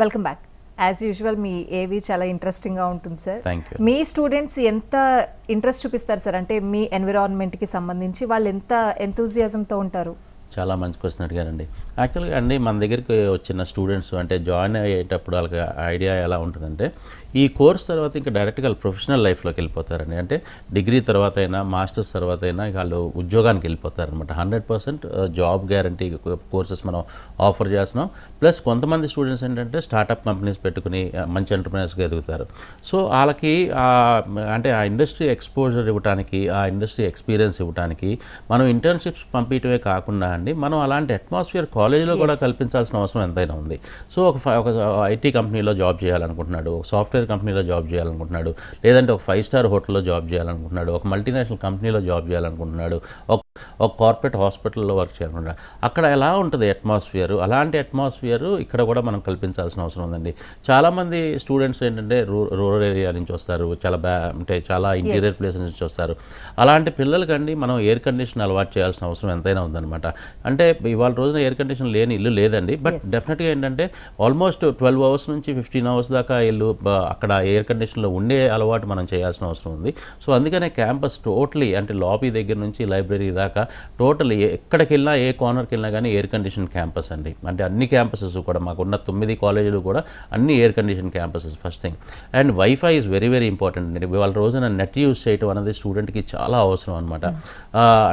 Welcome back. As usual మీ ఏవి చాలా ఇంట్రెస్టింగ్గా ఉంటుంది సార్. మీ స్టూడెంట్స్ ఎంత ఇంట్రెస్ట్ చూపిస్తారు సార్, అంటే మీ ఎన్విరాన్మెంట్కి సంబంధించి వాళ్ళు ఎంత ఎంతూజియాజంతో ఉంటారు? చాలా మంచి క్వశ్చన్ అడిగారండి. యాక్చువల్గా అండి మన దగ్గరికి వచ్చిన స్టూడెంట్స్ అంటే జాయిన్ అయ్యేటప్పుడు వాళ్ళకి ఐడియా ఎలా ఉంటుందంటే ఈ కోర్స్ తర్వాత ఇంకా డైరెక్ట్గా ప్రొఫెషనల్ లైఫ్లోకి వెళ్ళిపోతారండి. అంటే డిగ్రీ తర్వాత అయినా మాస్టర్స్ తర్వాత అయినా వాళ్ళు ఉద్యోగానికి వెళ్ళిపోతారనమాట. 100% జాబ్ గ్యారంటీ కోర్సెస్ మనం ఆఫర్ చేస్తున్నాం. ప్లస్ కొంతమంది స్టూడెంట్స్ ఏంటంటే స్టార్టప్ కంపెనీస్ పెట్టుకుని మంచి ఎంటర్ప్రైనర్స్గా ఎదుగుతారు. సో వాళ్ళకి అంటే ఆ ఇండస్ట్రీ ఎక్స్పోజర్ ఇవ్వడానికి, ఆ ఇండస్ట్రీ ఎక్స్పీరియన్స్ ఇవ్వడానికి మనం ఇంటర్న్షిప్స్ పంపించడమే కాకుండా అండి మనం అలాంటి అట్మాస్ఫియర్ కాలేజీలో కూడా కల్పించాల్సిన అవసరం ఎంతైనా ఉంది. సో ఒక ఐటీ కంపెనీలో జాబ్ చేయాలనుకుంటున్నాడు, ఒక సాఫ్ట్వేర్ కంపెనీలో జాబ్ చేయాలనుకుంటున్నాడు, లేదంటే ఒక 5 స్టార్ హోటల్లో జాబ్ చేయాలనుకుంటున్నాడు, ఒక మల్టీనేషనల్ కంపెనీలో జాబ్ చేయాలనుకుంటున్నాడు, ఒక కార్పొరేట్ హాస్పిటల్లో వర్క్ చేయాలనుకుంటున్నాడు. అక్కడ ఎలా ఉంటుంది అట్మాస్ఫియర్, అలాంటి అట్మాస్ఫియర్ ఇక్కడ కూడా మనం కల్పించాల్సిన అవసరం ఉందండి. చాలామంది స్టూడెంట్స్ ఏంటంటే రూరల్ ఏరియా నుంచి వస్తారు, అంటే చాలా ఇంటీరియర్ ప్లేసెస్ నుంచి వస్తారు. అలాంటి పిల్లలకండి మనం ఎయిర్ కండిషన్ అలవాటు చేయాల్సిన అవసరం ఎంతైనా ఉందన్నమాట. అంటే ఇవాళ రోజున ఎయిర్ కండిషన్ లేని ఇల్లు లేదండి. బట్ డెఫినెట్గా ఏంటంటే ఆల్మోస్ట్ 12 అవర్స్ నుంచి 15 అవర్స్ దాకా ఇల్లు అక్కడ ఎయిర్ కండిషన్లో ఉండే అలవాటు మనం చేయాల్సిన అవసరం ఉంది. సో అందుకనే క్యాంపస్ టోటలీ అంటే లాబీ దగ్గర నుంచి లైబ్రరీ దాకా టోటల్ ఎక్కడికి వెళ్ళినా ఏ కార్నర్కి వెళ్ళినా కానీ ఎయిర్ కండిషన్ క్యాంపస్ అండి. అంటే అన్ని క్యాంపసెస్ కూడా మాకున్న 9 కాలేజీలు కూడా అన్ని air condition campuses first thing. And wifi is very very important అండి. వాళ్ళ రోజున నెట్ యూజ్ చేయడం అనేది స్టూడెంట్కి చాలా అవసరం అనమాట.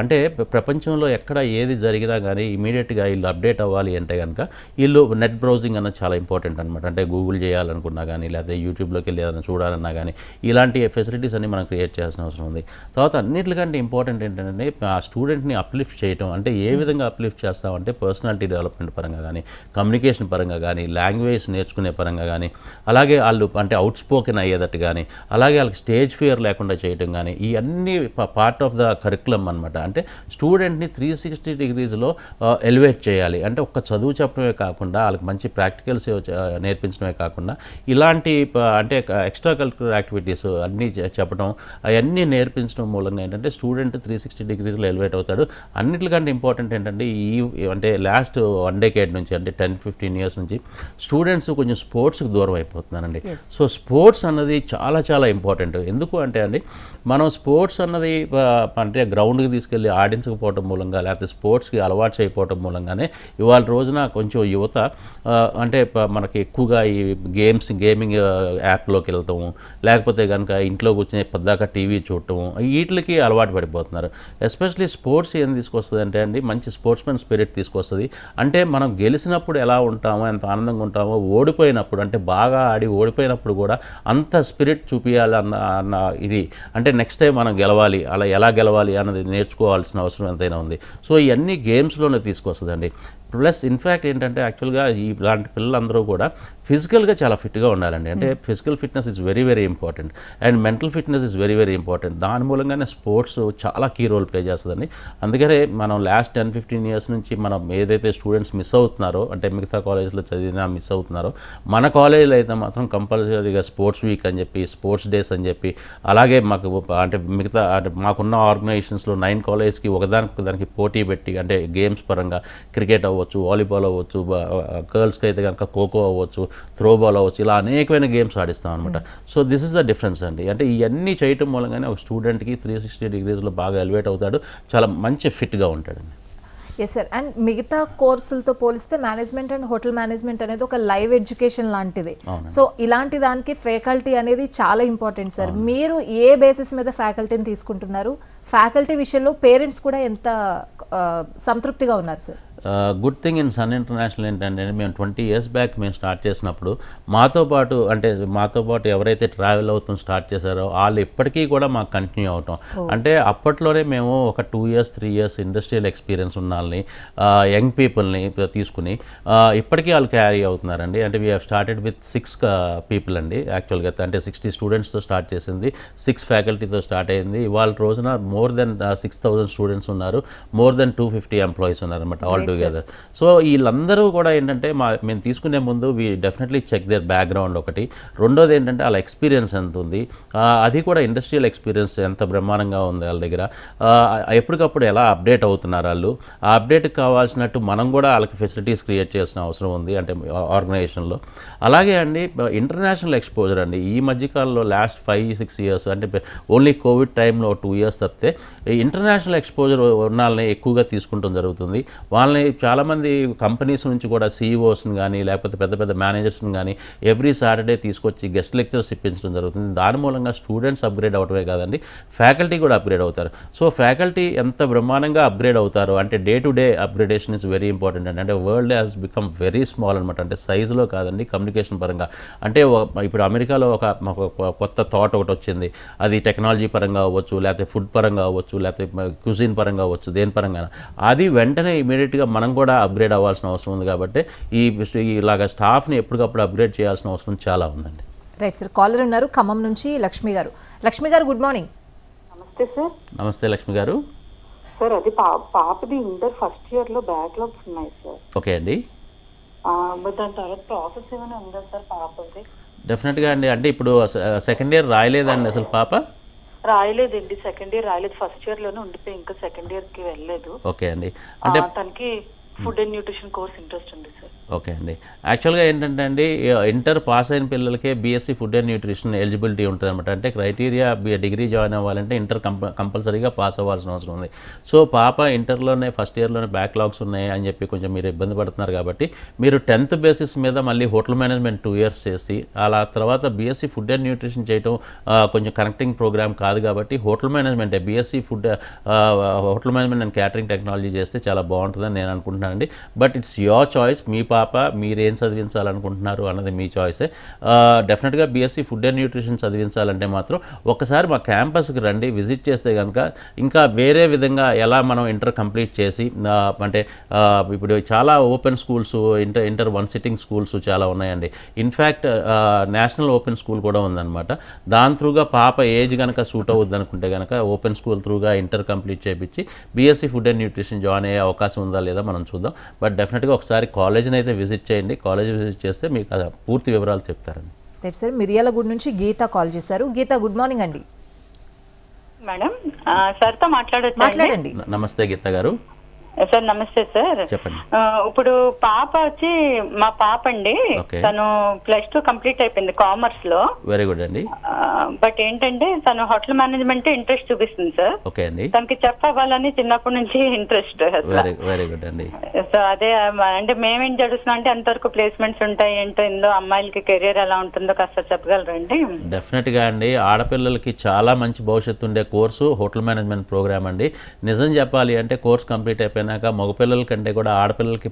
అంటే ప్రపంచంలో ఎక్కడ ఏది జరిగినా కానీ ఇమీడియట్గా వీళ్ళు అప్డేట్ అవ్వాలి అంటే కనుక వీళ్ళు నెట్ బ్రౌజింగ్ అన్నది చాలా ఇంపార్టెంట్ అనమాట. అంటే గూగుల్ చేయాలనుకున్నా కానీ లేకపోతే యూట్యూబ్లోకి వెళ్ళి ఏదైనా చూడాలన్నా కానీ ఇలాంటి ఫెసిలిటీస్ అన్ని మనం క్రియేట్ చేయాల్సిన అవసరం ఉంది. తర్వాత అన్నింటికంటే ఇంపార్టెంట్ ఏంటంటే ఆ స్టూడెంట్ని అప్లిఫ్ట్ చేయడం. అంటే ఏ విధంగా అప్లిఫ్ట్ చేస్తామంటే పర్సనాలిటీ డెవలప్మెంట్ పరంగా కానీ, కమ్యూనికేషన్ పరంగా కానీ, లాంగ్వేజ్ నేర్చుకునే పరంగా కానీ, అలాగే వాళ్ళు అంటే అవుట్ స్పోకెన్ అయ్యేటట్టు కానీ, అలాగే వాళ్ళకి స్టేజ్ ఫియర్ లేకుండా చేయడం కానీ, ఇవన్నీ పార్ట్ ఆఫ్ ద కరికులం అనమాట. అంటే స్టూడెంట్ని 360 డిగ్రీస్లో ఎలివేట్ చేయాలి. అంటే ఒక్క చదువు చెప్పడమే కాకుండా వాళ్ళకి మంచి ప్రాక్టికల్స్ నేర్పించడమే కాకుండా ఇలాంటి అంటే ఎక్స్ట్రా కరిక్యులర్ యాక్టివిటీస్ అన్నీ చెప్పడం, అవన్నీ నేర్పించడం మూలంగా ఏంటంటే స్టూడెంట్ 360 డిగ్రీస్లో ఎలివేట్ అవుతాడు. అన్నిటికంటే ఇంపార్టెంట్ ఏంటంటే అంటే లాస్ట్ 1 డేకేడ్ నుంచి అంటే 10-15 ఇయర్స్ నుంచి స్టూడెంట్స్ కొంచెం స్పోర్ట్స్కి దూరం అయిపోతున్నారండి. సో స్పోర్ట్స్ అన్నది చాలా చాలా ఇంపార్టెంట్. ఎందుకు అంటే అండి మనం స్పోర్ట్స్ అన్నది అంటే గ్రౌండ్కి తీసుకెళ్ళి ఆడించకపోవడం మూలంగా లేకపోతే స్పోర్ట్స్కి అలవాటు చేయకపోవడం మూలంగానే ఇవాళ రోజున కొంచెం యువత అంటే మనకి ఎక్కువగా ఈ గేమింగ్ యాప్లోకి వెళ్తాము, లేకపోతే కనుక ఇంట్లో కూర్చొని పద్దాక టీవీ చూడటము, వీటికి అలవాటు పడిపోతున్నారు. ఎస్పెషలీ స్పోర్ట్స్ ఏం తీసుకొస్తుంది అంటే అండి మంచి స్పోర్ట్స్మెన్ స్పిరిట్ తీసుకొస్తుంది. అంటే మనం గెలిచినప్పుడు ఎలా ఉంటామో ఎంత ఆనందంగా ఉంటామో, ఓడిపోయినప్పుడు అంటే బాగా ఆడి ఓడిపోయినప్పుడు కూడా అంత స్పిరిట్ చూపించాలి అన్న ఇది అంటే నెక్స్ట్ టైం మనం గెలవాలి, అలా ఎలా గెలవాలి అన్నది నేర్చుకోవాల్సిన అవసరం ఎంతైనా ఉంది. సో ఇవన్నీ గేమ్స్లోనే తీసుకొస్తుందండి. ప్లస్ ఇన్ఫ్యాక్ట్ ఏంటంటే యాక్చువల్గా ఇలాంటి పిల్లలందరూ కూడా ఫిజికల్గా చాలా ఫిట్గా ఉండాలండి. అంటే physical fitness is very very important and mental fitness is very very important. దాని మూలంగానే స్పోర్ట్స్ చాలా కీ రోల్ ప్లే చేస్తుందండి. అందుకనే మనం లాస్ట్ 10-15 ఇయర్స్ నుంచి మనం ఏదైతే స్టూడెంట్స్ మిస్ అవుతున్నారో అంటే మిగతా కాలేజ్లో చదివినా మిస్ అవుతున్నారో మన కాలేజీలో అయితే మాత్రం కంపల్సరీగా స్పోర్ట్స్ వీక్ అని చెప్పి, స్పోర్ట్స్ డేస్ అని చెప్పి, అలాగే మాకు అంటే మిగతా అంటే మాకున్న ఆర్గనైజేషన్స్లో 9 కాలేజ్కి ఒకదానికి పోటీ పెట్టి అంటే గేమ్స్ పరంగా క్రికెట్ అవ్వచ్చు, వాలీబాల్ అవ్వచ్చు, గర్ల్స్కి అయితే కనుక ఖోఖో అవ్వచ్చు, త్రోబాల్ అవ్వచ్చు, ఇలా అనేకమైన గేమ్స్ ఆడిస్తాం అనమాట. So this is the difference అండి. అంటే ఇవన్నీ చేయటం మూలంగానే ఒక స్టూడెంట్కి 360 డిగ్రీస్లో బాగా ఎలివేట్ అవుతాడు, చాలా మంచి ఫిట్గా ఉంటాడండి. Yes sir. అండ్ మిగతా కోర్సులతో పోలిస్తే మేనేజ్మెంట్ అండ్ హోటల్ మేనేజ్మెంట్ అనేది ఒక లైవ్ ఎడ్యుకేషన్ లాంటిది. సో ఇలాంటి దానికి ఫ్యాకల్టీ అనేది చాలా ఇంపార్టెంట్ సార్. మీరు ఏ బేసిస్ మీద ఫ్యాకల్టీని తీసుకుంటున్నారు? ఫ్యాకల్టీ విషయంలో పేరెంట్స్ కూడా ఎంత సంతృప్తిగా ఉన్నారు sir? Good thing in Sun international ఏంటంటే మేము 20 years బ్యాక్ మేము స్టార్ట్ చేసినప్పుడు మాతో పాటు ఎవరైతే ట్రావెల్ అవుతాం స్టార్ట్ చేశారో వాళ్ళు ఇప్పటికీ కూడా మాకు కంటిన్యూ అవటం. అంటే అప్పట్లోనే మేము ఒక 2 years 3 years ఇండస్ట్రియల్ ఎక్స్పీరియన్స్ ఉన్న వాళ్ళని యంగ్ పీపుల్ని తీసుకుని ఇప్పటికీ వాళ్ళు క్యారీ అవుతున్నారండి. అంటే we have started with 6 people అండి యాక్చువల్గా. అంటే 60 స్టూడెంట్స్తో స్టార్ట్ చేసింది, 6 ఫ్యాకల్టీతో స్టార్ట్ అయింది. ఇవాళ రోజున మోర్ దెన్ 6,000 స్టూడెంట్స్ ఉన్నారు, మోర్ దెన్ 250 ఎంప్లాయీస్ ఉన్నారన్నమాట ఆల్ టుగెదర్. సో వీళ్ళందరూ కూడా ఏంటంటే మేము తీసుకునే ముందు we definitely check their background ఒకటి. రెండోది ఏంటంటే వాళ్ళ ఎక్స్పీరియన్స్ ఎంత ఉంది, అది కూడా ఇండస్ట్రియల్ ఎక్స్పీరియన్స్ ఎంత బ్రహ్మాండంగా ఉంది వాళ్ళ దగ్గర, ఎప్పటికప్పుడు ఎలా అప్డేట్ అవుతున్నారు వాళ్ళు, ఆ అప్డేట్కి కావాల్సినట్టు మనం కూడా వాళ్ళకి ఫెసిలిటీస్ క్రియేట్ చేసిన అవసరం ఉంది అంటే ఆర్గనైజేషన్లో. అలాగే అండి ఇంటర్నేషనల్ ఎక్స్పోజర్ అండి. ఈ మధ్యకాలంలో లాస్ట్ 5-6 ఇయర్స్ అంటే ఓన్లీ కోవిడ్ టైంలో 2 ఇయర్స్ తప్పితే ఇంటర్నేషనల్ ఎక్స్పోజర్ ఉన్న వాళ్ళని ఎక్కువగా తీసుకుంటాం జరుగుతుంది. వాళ్ళని చాలామంది కంపెనీస్ నుంచి కూడా సీఈఓస్ని కానీ లేకపోతే పెద్ద పెద్ద మేనేజర్స్ని కానీ ఎవ్రీ సాటర్డే తీసుకొచ్చి గెస్ట్ లెక్చర్స్ ఇప్పించడం జరుగుతుంది. దాని మూలంగా స్టూడెంట్స్ అప్గ్రేడ్ అవటమే కాదండి, ఫ్యాకల్టీ కూడా అప్గ్రేడ్ అవుతారు. సో ఫ్యాకల్టీ ఎంత బ్రహ్మాండంగా అప్గ్రేడ్ అవుతారు అంటే day to day upgradation is very important అండి. అంటే world has become very small అనమాట. అంటే సైజులో కాదండి, కమ్యూనికేషన్ పరంగా. అంటే ఇప్పుడు అమెరికాలో ఒక కొత్త థాట్ ఒకటి వచ్చింది, అది టెక్నాలజీ పరంగా అవ్వచ్చు, లేకపోతే ఫుడ్ పరంగా అవ్వచ్చు, లేకపోతే క్యూజిన్ పరంగా అవ్వచ్చు, దేని పరంగా అది వెంటనే ఇమీడియట్గా మనం కూడా అప్గ్రేడ్ అవ్వాల్సిన అవసరం ఉంది. కాబట్టి ఇలాగ స్టాఫ్ని ఎప్పటికప్పుడు అప్గ్రేడ్ చేయాల్సిన అవసరం చాలా ఉందండి. రైట్ సార్, కాలర్ ఉన్నారు ఖమ్మం నుంచి లక్ష్మి గారు. లక్ష్మి గారు గుడ్ మార్నింగ్. నమస్తే సార్. నమస్తే లక్ష్మి గారు. సార్ అది పాపది ఇంటర్ ఫస్ట్ ఇయర్ లో బ్యాక్లాగ్స్ ఉన్నాయి సార్. ఓకే అండి. దాని తర్వాత ప్రాసెస్ ఏమైనా ఉందా సార్ పాపది? డెఫినెట్గా అండి. అంటే ఇప్పుడు సెకండ్ ఇయర్ రాయలేదండి అసలు పాప? రాయలేదండి, సెకండ్ ఇయర్ రాయలేదు, ఫస్ట్ ఇయర్ లోనే ఉండిపోయి ఇంకా సెకండ్ ఇయర్ కి వెళ్ళలేదు. ఓకే అండి. అంటే తనకి food and nutrition course interest ఉంది సార్. ఓకే అండి. యాక్చువల్గా ఏంటంటే అండి ఇంటర్ పాస్ అయిన పిల్లలకే BSc food and nutrition eligibility ఉంటుంది అనమాట. అంటే క్రైటీరియా డిగ్రీ జాయిన్ అవ్వాలంటే ఇంటర్ కంపల్సరీగా పాస్ అవ్వాల్సిన అవసరం ఉంది. సో పాప ఇంటర్లోనే ఫస్ట్ ఇయర్లోనే బ్యాక్లాగ్స్ ఉన్నాయి అని చెప్పి కొంచెం మీరు ఇబ్బంది పడుతున్నారు కాబట్టి మీరు 10th బేసిస్ మీద మళ్ళీ హోటల్ మేనేజ్మెంట్ 2 years చేసి అలా తర్వాత బీఎస్సీ ఫుడ్ అండ్ న్యూట్రిషన్ చేయడం కొంచెం కనెక్టింగ్ ప్రోగ్రామ్ కాదు కాబట్టి hotel management BSc hotel management and catering technology చేస్తే చాలా బాగుంటుందని నేను అనుకుంటున్నానండి. But it's your choice. మీ పాప మీరేం చదివించాలనుకుంటున్నారు అన్నది మీ చాయిసే. డెఫినెట్గా బీఎస్సీ ఫుడ్ అండ్ న్యూట్రిషన్ చదివించాలంటే మాత్రం ఒకసారి మా క్యాంపస్కి రండి, విజిట్ చేస్తే కనుక ఇంకా వేరే విధంగా ఎలా మనం ఇంటర్ కంప్లీట్ చేసి అంటే ఇప్పుడు చాలా open schools inter 1 sitting schools చాలా ఉన్నాయండి. ఇన్ఫ్యాక్ట్ నేషనల్ ఓపెన్ స్కూల్ కూడా ఉందన్నమాట. దాని త్రూగా పాప ఏజ్ కనుక సూట్ అవుద్ది అనుకుంటే కనుక ఓపెన్ స్కూల్ త్రూగా ఇంటర్ కంప్లీట్ చేయించి BSc food and nutrition join అయ్యే అవకాశం ఉందా లేదా మనం చూద్దాం. బట్ డెఫినెట్గా ఒకసారి కాలేజ్ని అయితే విజిట్ చేయండి. కాలేజ్ విజిట్ చేస్తే మీకు పూర్తి వివరాలు చెప్తారండి. రైట్ సార్, మిర్యాలగూడ నుంచి గీత కాల్ చేశారు. గీత గుడ్ మార్నింగ్ అండి. మేడం సార్తో మాట్లాడండి. నమస్తే గీత గారు. సార్ నమస్తే సార్. చెప్పండి. ఇప్పుడు పాప వచ్చి మా పాప అండి, తను +2 కంప్లీట్ అయిపోయింది కామర్స్ లో. వెరీ గుడ్ అండి. బట్ ఏంటంటే తను హోటల్ మేనేజ్మెంట్ ఇంట్రెస్ట్ చూపిస్తుంది సార్. ఓకే అండి. తనకి చెఫ్ అవ్వాలని చిన్నప్పటి నుంచి ఇంట్రెస్ట్. వెరీ గుడ్ అండి. సో అదే అంటే మేమేం జరుగుతున్నా అంటే ఎంతవరకు ప్లేస్మెంట్స్ ఉంటాయి ఏంటో, ఇందులో అమ్మాయిలకి కెరీర్ ఎలా ఉంటుందో కాస్త చెప్పగలరండి? డెఫినెట్ గా అండి. ఆడపిల్లలకి చాలా మంచి భవిష్యత్తు ఉండే కోర్సు హోటల్ మేనేజ్మెంట్ ప్రోగ్రామ్ అండి. నిజం చెప్పాలి అంటే కోర్స్ కంప్లీట్ అయిపోయినాక మగపిల్లల కంటే కూడా ఆడపిల్లలకి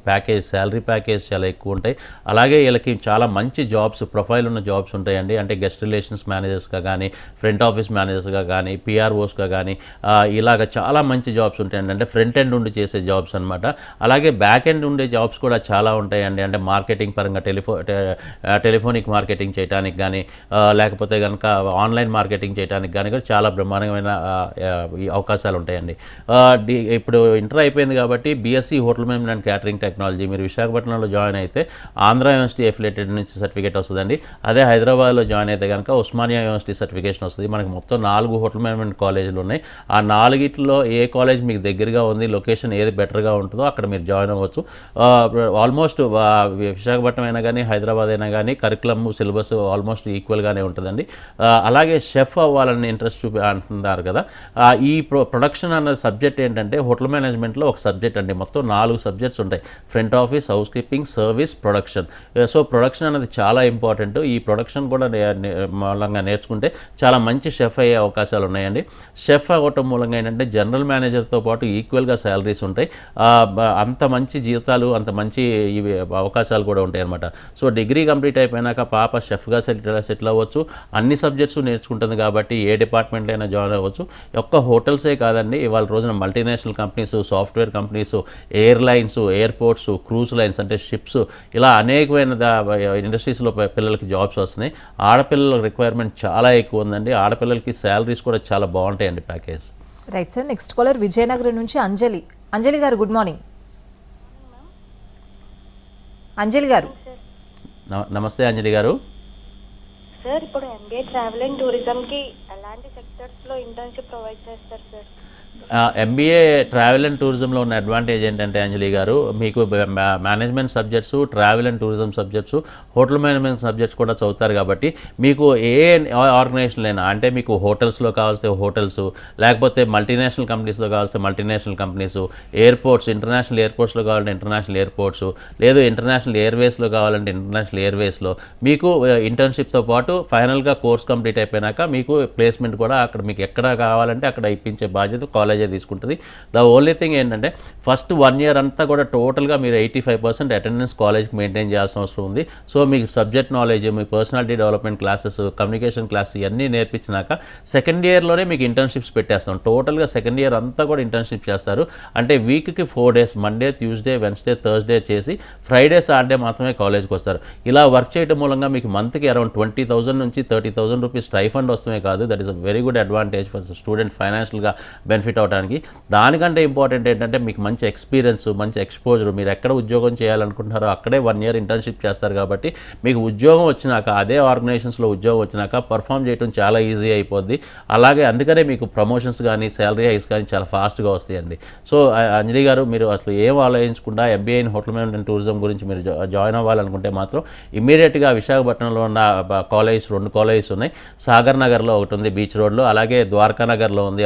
శాలరీ ప్యాకేజ్ చాలా ఎక్కువ ఉంటాయి. అలాగే వీళ్ళకి చాలా మంచి జాబ్స్, ప్రొఫైల్ ఉన్న జాబ్స్ ఉంటాయండి. అంటే గెస్ట్ రిలేషన్స్ మేనేజర్స్గా కానీ, ఫ్రంట్ ఆఫీస్ మేనేజర్స్గా కానీ, పిఆర్ఓస్గా కానీ ఇలాగ చాలా మంచి జాబ్స్ ఉంటాయండి. అంటే ఫ్రంట్ ఎండ్ ఉండి చేసే జాబ్స్ అనమాట. అలాగే బ్యాక్ ఎండ్ ఉండే జాబ్స్ కూడా చాలా ఉంటాయండి. అంటే మార్కెటింగ్ పరంగా టెలిఫోనిక్ మార్కెటింగ్ చేయడానికి కానీ, లేకపోతే కనుక ఆన్లైన్ మార్కెటింగ్ చేయడానికి కానీ కూడా చాలా బ్రహ్మాండమైన అవకాశాలు ఉంటాయండి. ఇప్పుడు ఇంటర్ అయిపోయింది కాబట్టి BSc hotel management and catering technology మీరు విశాఖపట్నంలో జాయిన్ అయితే ఆంధ్ర యూనివర్సిటీ అఫిలియేటెడ్ నుంచి సర్టిఫికేట్ వస్తుందండి. అదే హైదరాబాద్లో జాయిన్ అయితే కనుక ఉస్మానియా యూనివర్సిటీ సర్టిఫికేషన్ వస్తుంది. మనకి మొత్తం 4 హోటల్ మేనేజ్మెంట్ కాలేజీలు ఉన్నాయి. ఆ 4గిట్లో ఏ కాలేజ్ మీకు దగ్గరగా ఉంది, లొకేషన్ ఏది బెటర్గా ఉంటుందో అక్కడ మీరు జాయిన్ అవ్వచ్చు. ఆల్మోస్ట్ విశాఖపట్నం అయినా కానీ హైదరాబాద్ అయినా కానీ కరికులమ్ సిలబస్ ఆల్మోస్ట్ ఈక్వల్గానే ఉంటుందండి. అలాగే షెఫ్ అవ్వాలని ఇంట్రెస్ట్ అంటున్నారు కదా, ఈ ప్రొడక్షన్ అన్న సబ్జెక్ట్ ఏంటంటే హోటల్ మేనేజ్మెంట్లో ఒక సబ్జెక్ట్ అండి. మొత్తం 4 సబ్జెక్ట్స్ ఉంటాయి: front office, house keeping, service, production. So production అనేది చాలా ఇంపార్టెంట్. ఈ ప్రొడక్షన్ కూడా మూలంగా నేర్చుకుంటే చాలా మంచి షెఫ్ అయ్యే అవకాశాలు ఉన్నాయండి. షెఫ్ అవ్వటం మూలంగా ఏంటంటే జనరల్ మేనేజర్తో పాటు ఈక్వల్గా శాలరీస్ ఉంటాయి. అంత మంచి జీతాలు, అంత మంచి అవకాశాలు కూడా ఉంటాయి అన్నమాట. సో డిగ్రీ కంప్లీట్ అయిపోయినాక పాప షెఫ్గా సెటిల్ అవ్వచ్చు. అన్ని సబ్జెక్ట్స్ నేర్చుకుంటుంది కాబట్టి ఏ డిపార్ట్మెంట్లో అయినా జాయిన్ అవ్వచ్చు. ఒక్క హోటల్సే కాదండి, ఇవాళ రోజున multinational companies, software companies, airlines, airports, cruise lines అంటే షిప్స్, ఇలా అనేకమైన ఇండస్ట్రీస్లో పిల్లలకి జాబ్స్ వస్తున్నాయి. ఆడపిల్లల రిక్వైర్మెంట్ చాలా ఎక్కువ ఉందండి. ఆడపిల్లలకి శాలరీస్ కూడా చాలా బాగుంటాయండి package. Right sir, next caller Vizianagaram నుంచి అంజలి గారు గుడ్ మార్నింగ్. అంజలి గారు. నమస్తే అంజలి గారు. సార్ ఇప్పుడు MBA ట్రావెల్ అండ్ టూరిజంకి ఎలాంటి సెక్టర్స్లో ఇంటర్న్షిప్ ప్రొవైడ్ చేస్తారు సార్? MBA ట్రావెల్ అండ్ టూరిజంలో ఉన్న అడ్వాంటేజ్ ఏంటంటే అంజలి గారు, మీకు management subjects, travel and tourism subjects, hotel management subjects కూడా చదువుతారు కాబట్టి మీకు ఏ ఆర్గనైజేషన్ అయినా, అంటే మీకు హోటల్స్లో కావాల్సిన హోటల్స్, లేకపోతే మల్టీనేషనల్ కంపెనీస్లో కావాల్సిన మల్టీనేషనల్ కంపెనీస్, ఎయిర్పోర్ట్స్, ఇంటర్నేషనల్ ఎయిర్పోర్ట్స్లో కావాలంటే ఇంటర్నేషనల్ ఎయిర్పోర్ట్స్, లేదు ఇంటర్నేషనల్ ఎయిర్వేస్లో కావాలంటే ఇంటర్నేషనల్ ఎయిర్వేస్లో మీకు ఇంటర్న్షిప్తో పాటు ఫైనల్గా కోర్స్ కంప్లీట్ అయిపోయినాక మీకు ప్లేస్మెంట్ కూడా అక్కడ మీకు ఎక్కడ కావాలంటే అక్కడ ఇప్పించే బాధ్యత కాలేజే తీసుకుంటుంది. ద ఓన్లీ థింగ్ ఏంటంటే ఫస్ట్ 1 year అంతా కూడా టోటల్గా మీరు 85% అటెండెన్స్ కాలేజ్కి మెయింటైన్ చేయాల్సిన అవసరం ఉంది. సో మీకు సబ్జెక్ట్ నాలెడ్జ్, మీ personality development classes, communication classes ఇవన్నీ నేర్పించినాక సెకండ్ ఇయర్లోనే మీకు ఇంటర్న్షిప్స్ పెట్టేస్తాం. టోటల్గా సెకండ్ ఇయర్ అంతా కూడా ఇంటర్న్షిప్ చేస్తారు. అంటే వీక్కి 4 days, Monday, Tuesday, Wednesday, Thursday చేసి ఫ్రైడే, సాటర్డే మాత్రమే కాలేజ్కి వస్తారు. ఇలా వర్క్ చేయడం మూలంగా మీకు మంత్కి అరౌండ్ 20,000 నుంచి 30,000 రూపీస్ స్టైఫండ్ వస్తుమే కాదు. That is a very good advantage for student ఫైనాన్షియల్గా బెనిఫిట్ అవడానికి. దానికంటే ఇంపార్టెంట్ ఏంటంటే మీకు మంచి ఎక్స్పీరియన్స్, మంచి ఎక్స్పోజర్, మీరు ఎక్కడ ఉద్యోగం చేయాలనుకుంటున్నారో అక్కడే 1 year ఇంటర్న్షిప్ చేస్తారు కాబట్టి మీకు ఉద్యోగం వచ్చినాక, అదే ఆర్గనైజేషన్స్లో ఉద్యోగం వచ్చినాక పర్ఫామ్ చేయడం చాలా ఈజీ అయిపోద్ది. అలాగే అందుకనే మీకు ప్రమోషన్స్ కానీ శాలరీ హైక్స్ కానీ చాలా ఫాస్ట్గా వస్తాయండి. సో అంజలి గారు, మీరు అసలు ఏం ఆలోచించకుండా MBA in hotel management and tourism గురించి మీరు జాయిన్ అవ్వాలనుకుంటే మాత్రం ఇమీడియట్గా విశాఖపట్నంలో ఉన్న కాలేజెస్, 2 కాలేజెస్ ఉన్నాయి. సాగర్ నగర్లో ఒకటి ఉంది బీచ్ రోడ్లో, అలాగే ద్వారకా నగర్లో ఉంది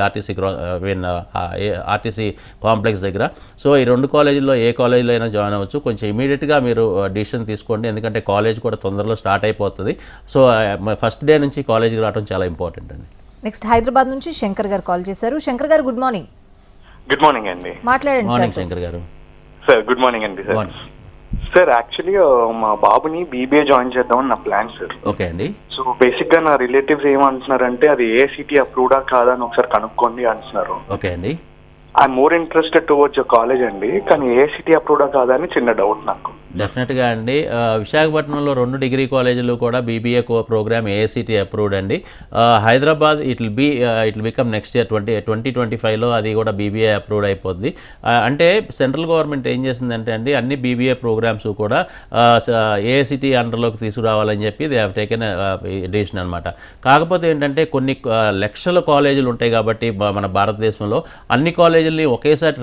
ఆర్టీసీ కాంప్లెక్స్ దగ్గర. సో ఈ 2 కాలేజీల్లో ఏ కాలేజీలో అయినా జాయిన్ అవ్వచ్చు. కొంచెం ఇమీడియట్గా మీరు డిసిషన్ తీసుకోండి, ఎందుకంటే కాలేజ్ కూడా తొందరలో స్టార్ట్ అయిపోతుంది. సో ఫస్ట్ డే నుంచి కాలేజీకి రావడం చాలా ఇంపార్టెంట్ అండి. నెక్స్ట్ హైదరాబాద్ నుంచి శంకర్ గారు కాల్ చేశారు. శంకర్ గారు గుడ్ మార్నింగ్. గుడ్ మార్నింగ్ అండి. మాట్లాడండి. మార్నింగ్ శంకర్ గారు. సార్ గుడ్ మార్నింగ్ అండి. సార్ యాక్చువల్లీ మా బాబుని BBA జాయిన్ చేద్దామని నా ప్లాన్ సార్. ఓకే అండి. సో బేసిక్గా నా రిలేటివ్స్ ఏమంటున్నారంటే అది AICTE అప్రూవ్డా కాదా అని ఒకసారి కనుక్కోండి అంటున్నారు. ఓకే అండి. I'm more interested towards college అండి, కానీ AICTE అప్రూవ్డా కాదా అని చిన్న డౌట్ నాకు. డెఫినెట్గా అండి. విశాఖపట్నంలో 2 డిగ్రీ కాలేజీలు కూడా BBA ప్రోగ్రామ్ AICTE అప్రూవ్డ్ అండి. Hyderabad it will become next year 2025లో అది కూడా BBA అప్రూవ్డ్ అయిపోద్ది. అంటే సెంట్రల్ గవర్నమెంట్ ఏం చేసిందంటే అండి, అన్ని BBA ప్రోగ్రామ్స్ కూడా AICTE అండర్లోకి తీసుకురావాలని చెప్పి దే హ్యావ్ టేకెన్ డిసిషన్ అనమాట. కాకపోతే ఏంటంటే కొన్ని లక్షల కాలేజీలు ఉంటాయి కాబట్టి మన భారతదేశంలో అన్ని కాలేజీలని ఒకేసారి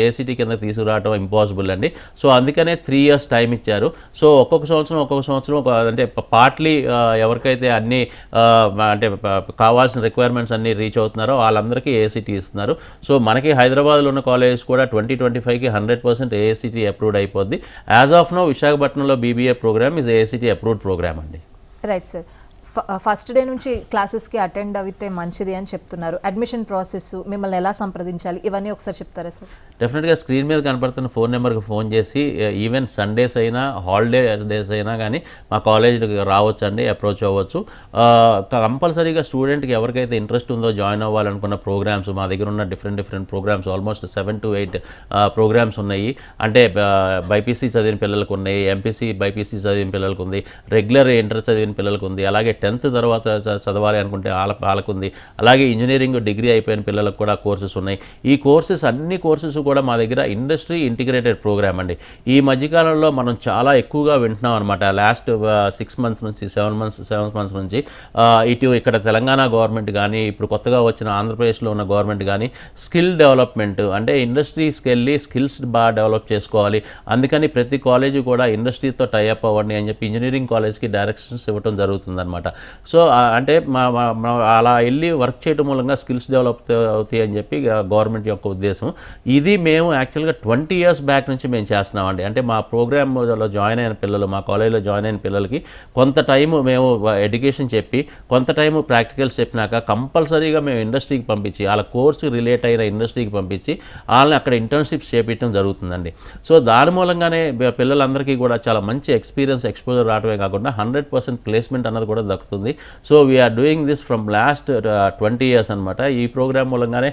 AICTE కింద తీసుకురావడం ఇంపాసిబుల్ అండి. సో అందుకనే 3 years టైం ఇచ్చారు. సో ఒక్కొక్క సంవత్సరం అంటే పార్ట్లీ ఎవరికైతే అన్ని అంటే కావాల్సిన రిక్వైర్మెంట్స్ అన్ని రీచ్ అవుతున్నారో వాళ్ళందరికీ AICTE ఇస్తున్నారు. సో మనకి హైదరాబాద్లో ఉన్న కాలేజెస్ కూడా 2025కి 100% AICTE అప్రూవ్డ్ అయిపోద్ది. యాజ్ ఆఫ్ నో విశాఖపట్నంలో BBA programme is AICTE approved programme అండి. Right sir. ఫస్ట్ డే నుంచి క్లాసెస్కి అటెండ్ అయితే మంచిది అని చెప్తున్నారు. అడ్మిషన్ ప్రాసెస్, మిమ్మల్ని ఎలా సంప్రదించాలి, ఇవన్నీ ఒకసారి చెప్తారా సార్? డెఫినెట్గా స్క్రీన్ మీద కనపడుతున్న ఫోన్ నెంబర్కి ఫోన్ చేసి ఈవెన్ సండేస్ అయినా హాలిడే డేస్ అయినా కానీ మా కాలేజీకి రావచ్చండి, అప్రోచ్ అవ్వచ్చు. కంపల్సరీగా స్టూడెంట్కి ఎవరికైతే ఇంట్రెస్ట్ ఉందో జాయిన్ అవ్వాలనుకున్న ప్రోగ్రామ్స్ మా దగ్గర ఉన్న different programs almost 7 to 8 programs ఉన్నాయి. అంటే బైపీసీ చదివిన పిల్లలకు ఉన్నాయి, ఎంపీసీ బైపీసీ చదివిన పిల్లలకు ఉంది, రెగ్యులర్ ఇంటర్ చదివిన పిల్లలకు ఉంది, అలాగే 10th తర్వాత చదవాలి అనుకుంటే వాళ్ళకు ఉంది, అలాగే ఇంజనీరింగ్ డిగ్రీ అయిపోయిన పిల్లలకు కూడా కోర్సెస్ ఉన్నాయి. ఈ అన్ని కోర్సెస్ కూడా మా దగ్గర ఇండస్ట్రీ ఇంటిగ్రేటెడ్ ప్రోగ్రామ్ అండి. ఈ మధ్యకాలంలో మనం చాలా ఎక్కువగా వింటున్నాం అనమాట. లాస్ట్ 6 months నుంచి 7 months నుంచి ఇక్కడ తెలంగాణ గవర్నమెంట్ కానీ, ఇప్పుడు కొత్తగా వచ్చిన ఆంధ్రప్రదేశ్లో ఉన్న గవర్నమెంట్ కానీ స్కిల్ డెవలప్మెంట్, అంటే ఇండస్ట్రీస్కి వెళ్ళి స్కిల్స్ బాగా డెవలప్ చేసుకోవాలి, అందుకని ప్రతి కాలేజీ కూడా ఇండస్ట్రీతో టైఅప్ అవ్వండి అని చెప్పి ఇంజనీరింగ్ కాలేజ్కి డైరెక్షన్స్ ఇవ్వడం జరుగుతుంది అనమాట. సో అంటే అలా వెళ్ళి వర్క్ చేయడం మూలంగా స్కిల్స్ డెవలప్ అవుతాయి అని చెప్పి గవర్నమెంట్ యొక్క ఉద్దేశం. ఇది మేము యాక్చువల్గా 20 years బ్యాక్ నుంచి మేము చేస్తున్నామండి. అంటే మా ప్రోగ్రాంలో జాయిన్ అయిన పిల్లలు, మా కాలేజీలో జాయిన్ అయిన పిల్లలకి కొంత టైము మేము ఎడ్యుకేషన్ చెప్పి, కొంత టైము ప్రాక్టికల్స్ చెప్పినాక కంపల్సరీగా మేము ఇండస్ట్రీకి పంపించి, వాళ్ళ కోర్సు రిలేట్ అయిన ఇండస్ట్రీకి పంపించి వాళ్ళని అక్కడ ఇంటర్న్షిప్స్ చేపించడం జరుగుతుందండి. సో దాని మూలంగానే పిల్లలందరికీ కూడా చాలా మంచి ఎక్స్పోజర్ రావడమే కాకుండా 100% ప్లేస్మెంట్ అన్నది కూడా దక్కుతుంది. So we are doing this from last 20 years అనమాట. ఈ ప్రోగ్రామ్ మూలంగానే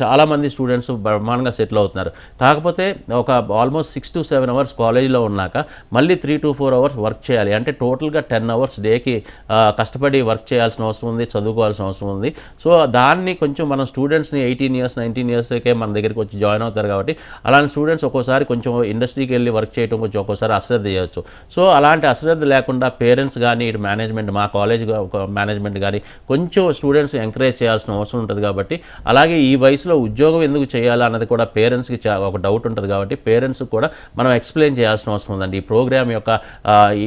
చాలామంది స్టూడెంట్స్ బ్రహ్మాండంగా సెటిల్ అవుతున్నారు. కాకపోతే ఒక ఆల్మోస్ట్ 6 to 7 అవర్స్ కాలేజీలో ఉన్నాక మళ్ళీ 3 to 4 అవర్స్ వర్క్ చేయాలి. అంటే టోటల్గా 10 అవర్స్ డేకి కష్టపడి వర్క్ చేయాల్సిన అవసరం ఉంది, చదువుకోవాల్సిన అవసరం ఉంది. సో దాన్ని కొంచెం మనం స్టూడెంట్స్ని 18 years 19 yearsకే మన దగ్గరికి వచ్చి జాయిన్ అవుతారు కాబట్టి అలాంటి స్టూడెంట్స్ ఒక్కోసారి కొంచెం ఇండస్ట్రీకి వెళ్ళి వర్క్ చేయడం కొంచెం ఒక్కోసారి అశ్రద్ధ చేయవచ్చు. సో అలాంటి అశ్రద్ధ లేకుండా పేరెంట్స్ కానీ ఇటు మేనేజ్మెంట్, మా కాలేజ్ మేనేజ్మెంట్ కానీ కొంచెం స్టూడెంట్స్ ఎంకరేజ్ చేయాల్సిన అవసరం ఉంటుంది. కాబట్టి అలాగే ఈ వయసులో ఉద్యోగం ఎందుకు చేయాలా అన్నది కూడా పేరెంట్స్కి ఒక డౌట్ ఉంటుంది. కాబట్టి పేరెంట్స్ కూడా మనం ఎక్స్ప్లెయిన్ చేయాల్సిన అవసరం ఉందండి ఈ ప్రోగ్రామ్ యొక్క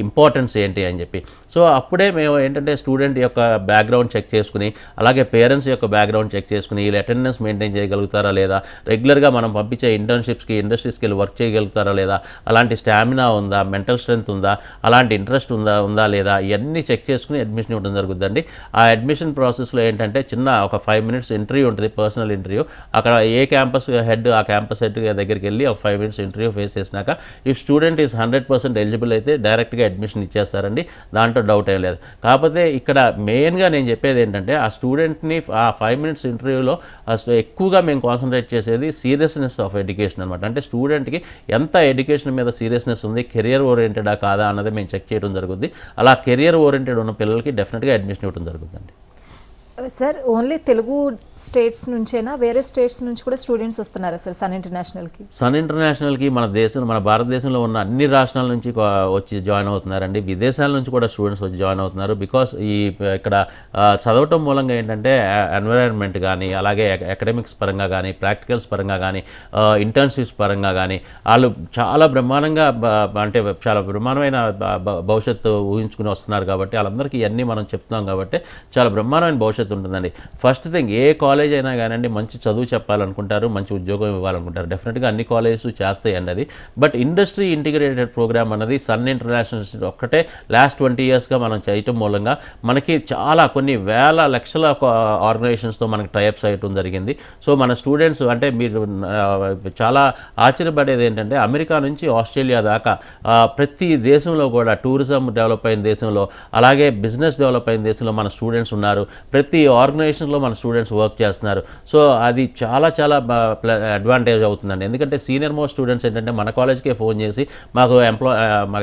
ఇంపార్టెన్స్ ఏంటి అని చెప్పి. సో అప్పుడే మేము ఏంటంటే స్టూడెంట్ యొక్క బ్యాక్గ్రౌండ్ చెక్ చేసుకుని అలాగే పేరెంట్స్ యొక్క బ్యాక్గ్రౌండ్ చెక్ చేసుకుని వీళ్ళు అటెండెన్స్ మెయింటైన్ చేయగలుగుతారా లేదా, రెగ్యులర్గా మనం పంపించే ఇంటర్న్షిప్స్కి ఇండస్ట్రీస్కి వెళ్ళి వర్క్ చేయగలుగుతారా లేదా, అలాంటి స్టామినా ఉందా, మెంటల్ స్ట్రెంత్ ఉందా, అలాంటి ఇంట్రెస్ట్ ఉందా లేదా, ఇవన్నీ చెక్ చేసుకుని అడ్మిషన్ ఇవ్వడం జరుగుతుందండి. ఆ అడ్మిషన్ ప్రాసెస్లో ఏంటంటే చిన్న ఒక 5 minutes ఇంటర్వ్యూ ఉంటుంది, పర్సనల్ ఇంటర్వ్యూ. అక్కడ ఏ క్యాంపస్ హెడ్ ఆ క్యాంపస్ హెడ్ దగ్గరికి వెళ్ళి ఒక 5 minutes ఇంటర్వ్యూ ఫేస్ చేసినాక ఈ స్టూడెంట్ ఈజ్ 100% ఎలిజిబుల్ అయితే డైరెక్ట్గా అడ్మిషన్ ఇచ్చేస్తారండి. దాంట్లో డౌట్ ఏం లేదు. కాకపోతే ఇక్కడ మెయిన్గా నేను చెప్పేది ఏంటంటే ఆ స్టూడెంట్ని ఆ 5 minutes ఇంటర్వ్యూలో అసలు ఎక్కువగా మేము కాన్సన్ట్రేట్ చేసేది సీరియస్నెస్ ఆఫ్ ఎడ్యుకేషన్ అనమాట. అంటే స్టూడెంట్కి ఎంత ఎడ్యుకేషన్ మీద సీరియస్నెస్ ఉంది, కెరియర్ ఓరియంటెడా కాదా అన్నది మేము చెక్ చేయడం జరుగుతుంది. అలా కెరియర్ ఓరియంటెడ్ ఉన్న పిల్లలకి డెఫినెట్గా అడ్మిషన్ ఇవ్వడం జరుగుతుందండి. సార్ ఓన్లీ తెలుగు స్టేట్స్ నుంచేనా, వేరే స్టేట్స్ నుంచి కూడా స్టూడెంట్స్ వస్తున్నారా సార్ సన్ ఇంటర్నేషనల్కి? సన్ ఇంటర్నేషనల్కి మన భారతదేశంలో ఉన్న అన్ని రాష్ట్రాల నుంచి వచ్చి జాయిన్ అవుతున్నారండి. విదేశాల నుంచి కూడా స్టూడెంట్స్ వచ్చి జాయిన్ అవుతున్నారు. బికాస్ ఇక్కడ చదవటం మూలంగా ఏంటంటే ఎన్విరాన్మెంట్ కానీ అలాగే అకాడమిక్స్ పరంగా కానీ ప్రాక్టికల్స్ పరంగా కానీ ఇంటర్న్షిప్స్ పరంగా కానీ వాళ్ళు చాలా బ్రహ్మాండంగా అంటే చాలా బ్రహ్మాండమైన భవిష్యత్తు ఊహించుకుని వస్తున్నారు. కాబట్టి వాళ్ళందరికీ ఇవన్నీ మనం చెప్తున్నాం కాబట్టి చాలా బ్రహ్మాండమైన భవిష్యత్తు ఉంటుందండి. ఫస్ట్ థింగ్ ఏ కాలేజ్ అయినా కానివ్వండి మంచి చదువు చెప్పాలనుకుంటారు, మంచి ఉద్యోగం ఇవ్వాలనుకుంటారు. డెఫినెట్గా అన్ని కాలేజెస్ చేస్తాయండి అది. బట్ ఇండస్ట్రీ ఇంటిగ్రేటెడ్ ప్రోగ్రామ్ అన్నది సన్ ఇంటర్నేషనల్ ఒక్కటే లాస్ట్ 20 yearsగా మనం చేయటం మూలంగా మనకి చాలా కొన్ని వేల లక్షల ఆర్గనైజేషన్స్తో మనకి టైప్స్ అయ్యటం జరిగింది. సో మన స్టూడెంట్స్ అంటే మీరు చాలా ఆశ్చర్యపడేది ఏంటంటే అమెరికా నుంచి ఆస్ట్రేలియా దాకా ప్రతి దేశంలో కూడా టూరిజం డెవలప్ అయిన దేశంలో అలాగే బిజినెస్ డెవలప్ అయిన దేశంలో మన స్టూడెంట్స్ ఉన్నారు. ప్రతి ఆర్గనైజేషన్లో మన స్టూడెంట్స్ వర్క్ చేస్తున్నారు. సో అది చాలా చాలా అడ్వాంటేజ్ అవుతుందండి. ఎందుకంటే సీనియర్ మోస్ట్ స్టూడెంట్స్ ఏంటంటే మన కాలేజ్కే ఫోన్ చేసి మాకు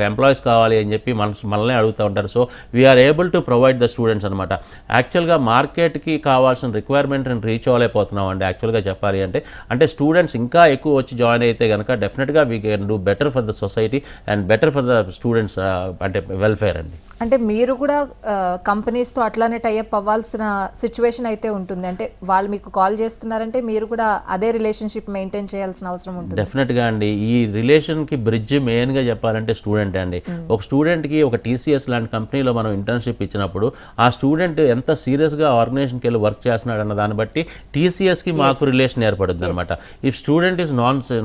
ఎంప్లాయీస్ కావాలి అని చెప్పి మనల్ని అడుగుతూ ఉంటారు. So we are able to provide the students అనమాట. యాక్చువల్గా మార్కెట్కి కావాల్సిన రిక్వైర్మెంట్ని రీచ్ అవ్వలేకపోతున్నాం అండి యాక్చువల్గా చెప్పాలి అంటే స్టూడెంట్స్ ఇంకా ఎక్కువ వచ్చి జాయిన్ అయితే కనుక డెఫినెట్గా we can do better for the society and better for the students అంటే వెల్ఫేర్ అండి. అంటే మీరు కూడా కంపెనీస్తో అట్లానే టైఅప్ అవ్వాల్సిన సిచ్యువేషన్ అయితే ఉంటుంది. అంటే వాళ్ళు మీకు కాల్ చేస్తున్నారంటే మీరు కూడా అదే రిలేషన్షిప్ మెయింటైన్ చేయాల్సిన అవసరం ఉంటుంది. డెఫినెట్గా అండి. ఈ రిలేషన్కి బ్రిడ్జ్ మెయిన్గా చెప్పాలంటే స్టూడెంట్ అండి. ఒక స్టూడెంట్కి ఒక TCS లాంటి కంపెనీలో మనం ఇంటర్న్షిప్ ఇచ్చినప్పుడు ఆ స్టూడెంట్ ఎంత సీరియస్గా ఆర్గనైజేషన్కి వెళ్ళి వర్క్ చేస్తున్నాడు అన్న దాన్ని బట్టి TCSకి మాకు రిలేషన్ ఏర్పడుతుంది అనమాట. ఈ స్టూడెంట్ ఈజ్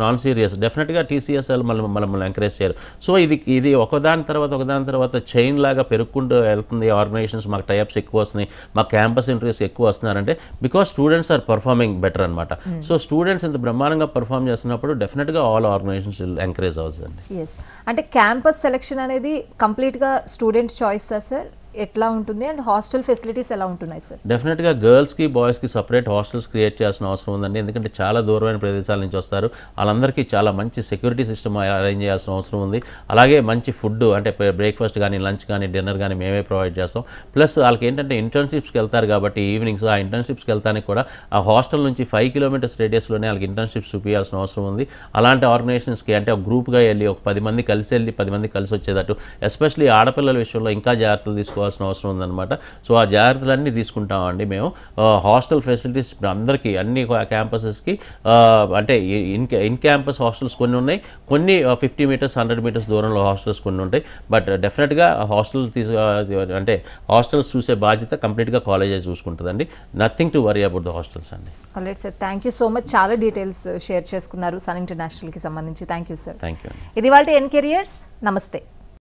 నాన్ సీరియస్ డెఫినెట్గా TCS మనల్ని ఎంకరేజ్ చేయరు. సో ఇది ఒకదాని తర్వాత చైన్ లాగా పెరుగుకుంటూ వెళ్తుంది. ఆర్గనైజేషన్స్ మాకు టైప్స్ ఎక్కువ వస్తున్నాయి, మా క్యాంపస్ ఇంటర్వ్యూస్ ఎక్కువ వస్తున్నారంటే because students are performing better అనమాట. సో స్టూడెంట్స్ ఇంత బ్రహ్మాండంగా పర్ఫార్మ్ చేస్తున్నప్పుడు డెఫినెట్గా ఆల్ ఆర్గనైజేషన్స్ ఎంకరేజ్ అవుతుందండి. ఎస్ అంటే క్యాంపస్ సెలెక్షన్ అనేది కంప్లీట్గా స్టూడెంట్ చాయిస్ సార్, ఎట్లా ఉంటుంది అండ్ హాస్టల్ ఫెసిలిటీస్ ఎలా ఉంటున్నాయి సార్? డెఫినెట్గా గర్ల్స్కి బాయ్స్కి సపరేట్ హాస్టల్స్ క్రియేట్ చేయాల్సిన అవసరం ఉందండి. ఎందుకంటే చాలా దూరమైన ప్రదేశాల నుంచి వస్తారు. వాళ్ళందరికీ చాలా మంచి సెక్యూరిటీ సిస్టమ్ అరేంజ్ చేయాల్సిన అవసరం ఉంది. అలాగే మంచి ఫుడ్ అంటే బ్రేక్ఫాస్ట్ కానీ లంచ్ కానీ డిన్నర్ కానీ మేమే ప్రొవైడ్ చేస్తాం. ప్లస్ వాళ్ళకి ఏంటంటే ఇంటర్న్షిప్స్కి వెళ్తారు కాబట్టి ఈవినింగ్స్ ఆ ఇంటర్న్షిప్స్కి వెళ్తానికి కూడా ఆ హాస్టల్ నుంచి 5 kilometers రేడియస్లోనే వాళ్ళకి ఇంటర్న్షిప్స్ చూపించాల్సిన అవసరం ఉంది. అలాంటి ఆర్గనైజేషన్స్కి అంటే ఒక గ్రూప్గా వెళ్ళి ఒక 10 మంది కలిసి వెళ్ళి 10 మంది కలిసి వచ్చేటట్టు ఎస్పెషల్లీ ఆడపిల్లల విషయంలో ఇంకా జాగ్రత్తలు తీసుకోవాల్సిన అవసరం ఉందన్నమాట. సో ఆ జాగ్రత్తలన్నీ తీసుకుంటామండి మేము. హాస్టల్ ఫెసిలిటీస్ అందరికీ అన్ని క్యాంపసెస్కి అంటే ఇన్ క్యాంపస్ హాస్టల్స్ కొన్ని ఉన్నాయి, కొన్ని 50 meters 100 meters దూరంలో హాస్టల్స్ కొన్ని ఉంటాయి. బట్ డెఫినెట్గా అంటే హాస్టల్స్ చూసే బాధ్యత కంప్లీట్గా కాలేజే చూసుకుంటుందండి. Nothing to worry about the hostels అండి. Alright sir, thank you so much. చాలా డీటెయిల్స్ షేర్ చేసుకున్నారు సన్ ఇంటర్నేషనల్కి సంబంధించి. Thank you sir. Thank you. ఇది వాళ్ళ ఎన్ కెరియర్స్. నమస్తే.